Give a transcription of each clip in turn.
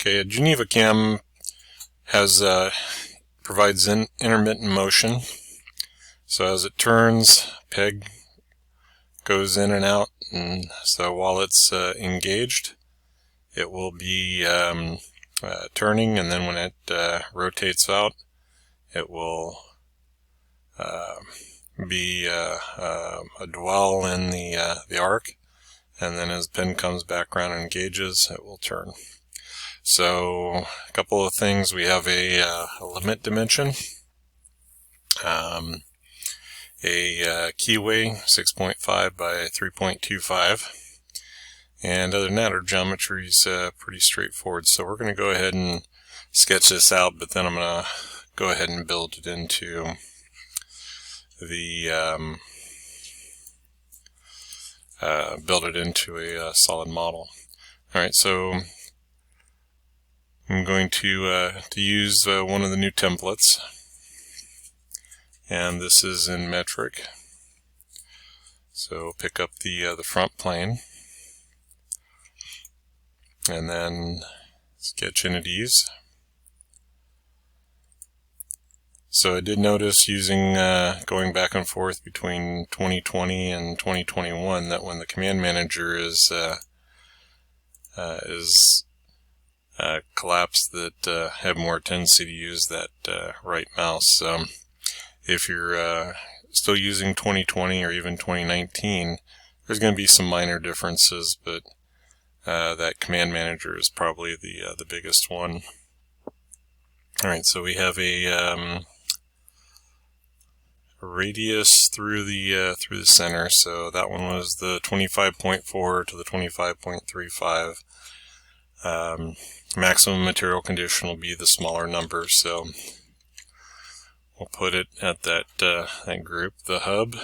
Okay, a Geneva cam provides intermittent motion. So as it turns, peg goes in and out, and so while it's engaged, it will be turning, and then when it rotates out, it will be a dwell in the arc, and then as the pin comes back around and engages, it will turn. So a couple of things: we have a limit dimension, a keyway 6.5 by 3.25, and other than that, our geometry is pretty straightforward. So we're going to go ahead and sketch this out, but then I'm going to go ahead and build it into the a solid model. Alright, so I'm going to use one of the new templates, and this is in metric. So pick up the front plane, and then sketch entities. So I did notice using going back and forth between 2020 and 2021 that when the command manager is collapsed, that have more tendency to use that right mouse. If you're still using 2020 or even 2019, there's going to be some minor differences, but that command manager is probably the biggest one. Alright, so we have a radius through the center, so that one was the 25.4 to the 25.35. Maximum material condition will be the smaller number, so we'll put it at that group. The hub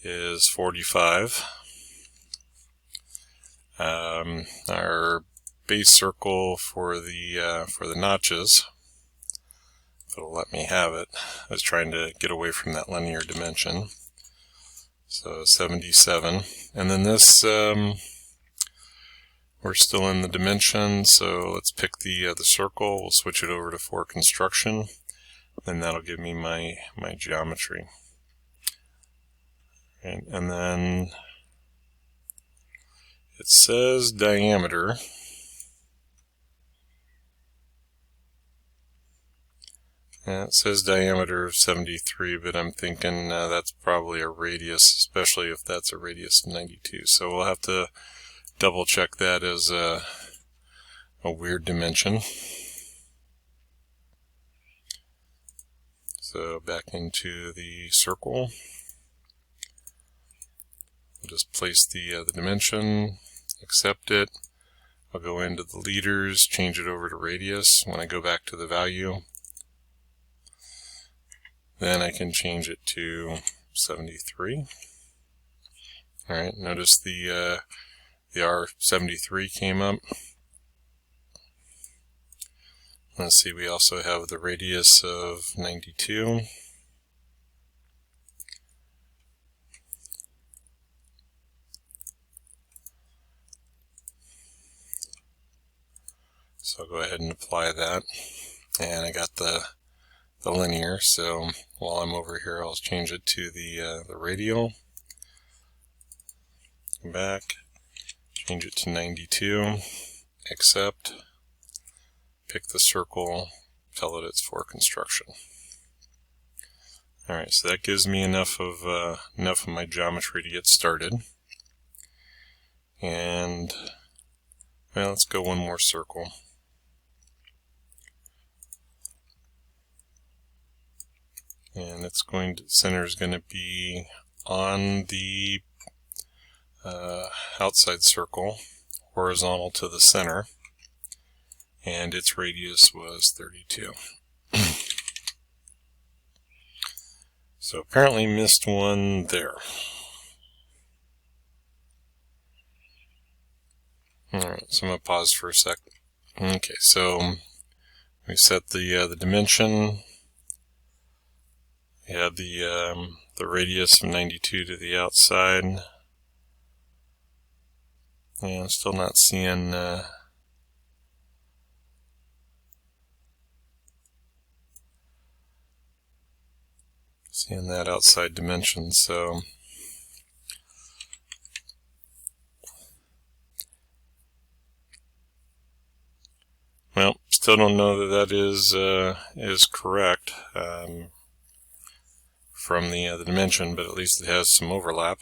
is 45. Our base circle for the notches, if it'll let me have it. I was trying to get away from that linear dimension. So 77, and then this we're still in the dimension, so let's pick the circle. We'll switch it over to for construction, and that'll give me my geometry. And then it says diameter. Yeah, it says diameter of 73, but I'm thinking that's probably a radius, especially if that's a radius of 92. So we'll have to double check that as a weird dimension. So back into the circle. I'll just place the dimension, accept it. I'll go into the liters, change it over to radius. When I go back to the value, then I can change it to 73. Alright, notice the R73 came up. Let's see, we also have the radius of 92. So I'll go ahead and apply that. And I got the linear, so while I'm over here, I'll change it to the radial. Come back, change it to 92, accept, pick the circle, tell it it's for construction. Alright, so that gives me enough of my geometry to get started. And well, let's go one more circle. And it's going to, center is going to be on the outside circle, horizontal to the center, and its radius was 32. So apparently missed one there. Alright, so I'm going to pause for a sec. Okay, so we set the dimension. We have the radius of 92 to the outside. Yeah, I'm still not seeing seeing that outside dimension. So well, still don't know that is correct from the dimension, but at least it has some overlap.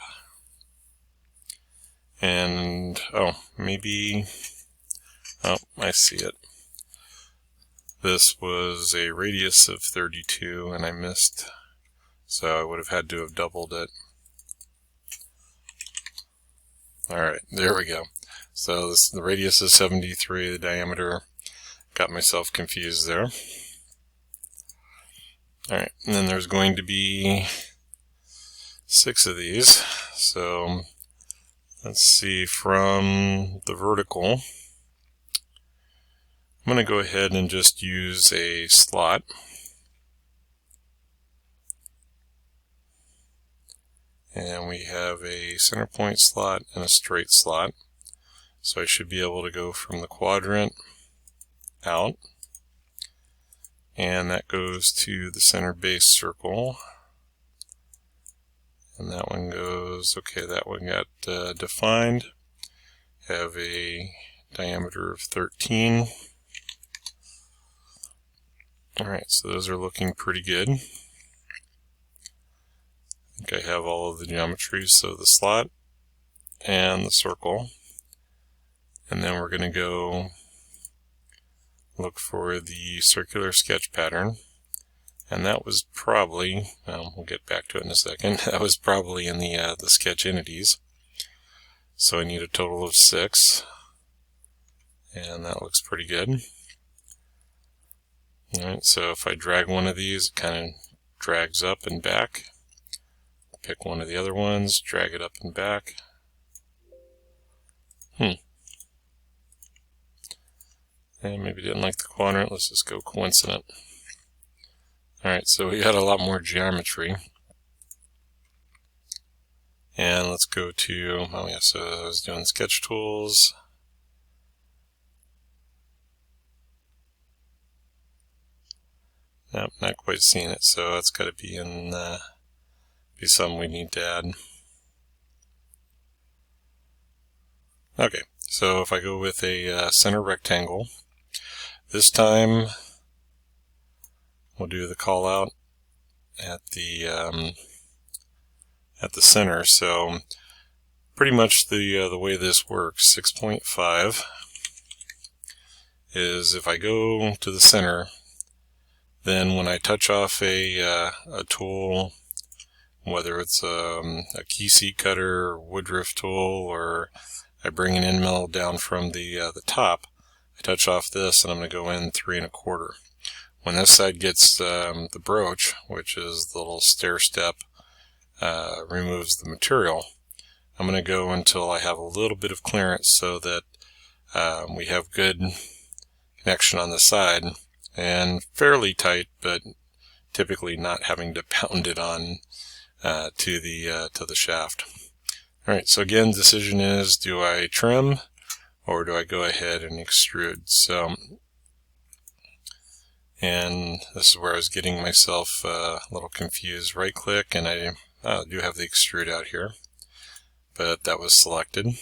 And maybe I see it. This was a radius of 32 and I missed, so I would have had to have doubled it. Alright, there we go. So the radius is 73, the diameter, got myself confused there. Alright, and then there's going to be 6 of these. So let's see, from the vertical, I'm going to go ahead and just use a slot. And we have a center point slot and a straight slot. So I should be able to go from the quadrant out. And that goes to the center base circle. And that one goes, okay, that one got defined. Have a diameter of 13. Alright, so those are looking pretty good. I think I have all of the geometries, so the slot and the circle. And then we're going to go look for the circular sketch pattern. And that was probably, we'll get back to it in a second, that was probably in the sketch entities. So I need a total of 6. And that looks pretty good. Alright, so if I drag one of these, it kind of drags up and back. Pick one of the other ones, drag it up and back. And maybe didn't like the quadrant, let's just go coincident. Alright, so we got a lot more geometry. And let's go to, oh yeah, so I was doing sketch tools. Nope, not quite seeing it, so that's got to be in, be something we need to add. Okay, so if I go with a center rectangle, this time we'll do the call out at the center. So pretty much the way this works, 6.5 is if I go to the center, then when I touch off a tool, whether it's a key seat cutter, or woodruff tool, or I bring an end mill down from the top, I touch off this and I'm going to go in 3 1/4. When this side gets the broach, which is the little stair step, removes the material, I'm going to go until I have a little bit of clearance so that we have good connection on the side and fairly tight, but typically not having to pound it on to the shaft. Alright, so again, decision is, do I trim or do I go ahead and extrude? So, and this is where I was getting myself a little confused. Right click, and I do have the extrude out here, but that was selected.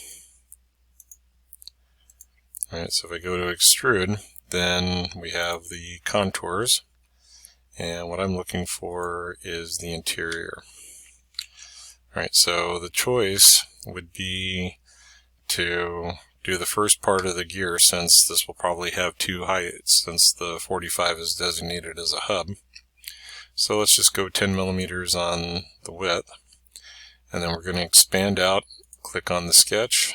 Alright, so if I go to extrude, then we have the contours, and what I'm looking for is the interior. Alright, so the choice would be to do the first part of the gear, since this will probably have 2 heights, since the 45 is designated as a hub. So let's just go 10 millimeters on the width, and then we're going to expand out, click on the sketch.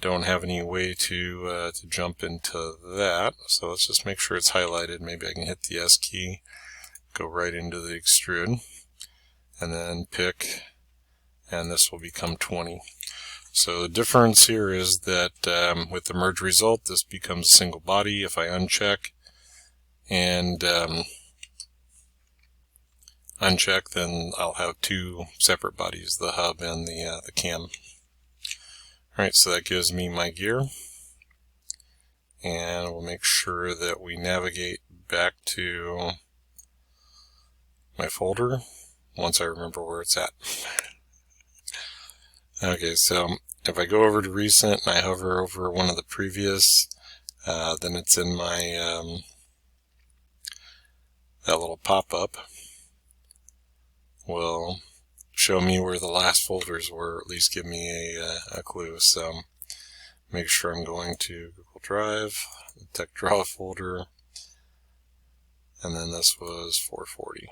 Don't have any way to jump into that, so let's just make sure it's highlighted. Maybe I can hit the S key, go right into the extrude, and then pick, and this will become 20. So the difference here is that with the merge result, this becomes a single body. If I uncheck and uncheck, then I'll have 2 separate bodies, the hub and the cam. Alright, so that gives me my gear, and we'll make sure that we navigate back to my folder once I remember where it's at. Okay, so if I go over to recent and I hover over one of the previous, then it's in my that little pop-up will show me where the last folders were, or at least give me a clue. So make sure I'm going to Google Drive, the TechDraw folder, and then this was 440.